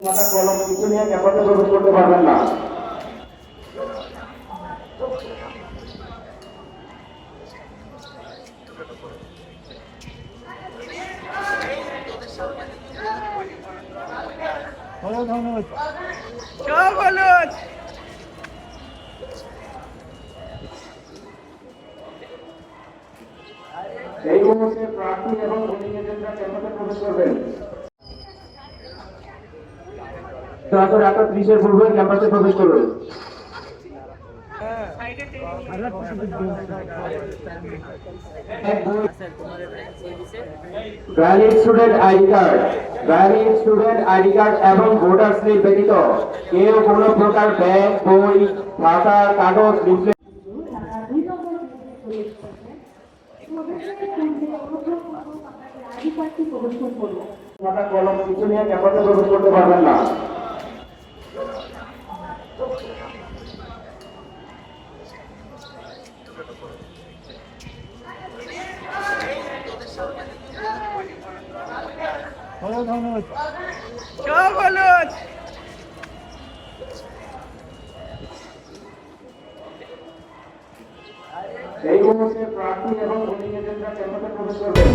খাতা কলম কিছু নিয়ে ক্যাম্পাসে প্রবেশ করতে পারবেন না। এই মুহূর্তে প্রার্থী এবং ভোটিং এজেন্টরা ক্যাম্পাসে প্রবেশ করবেন। 8:30 পূর্বে ক্যাম্পাসে প্রবেশ করবেন। ভ্যালিড স্টুডেন্ট আইডি কার্ড এবং ভোটার স্লিপ ব্যতীত কেউ কোনো প্রকার ব্যাগ, বই, খাতা, কাগজ, লিফলেট খাতা কলম কিছু নিয়ে ক্যাম্পাসে প্রবেশ করতে পারবেন না। এই মুহূর্তে প্রার্থী এবং ভোটিং এজেন্টরা ক্যাম্পাসে প্রবেশ করবেন।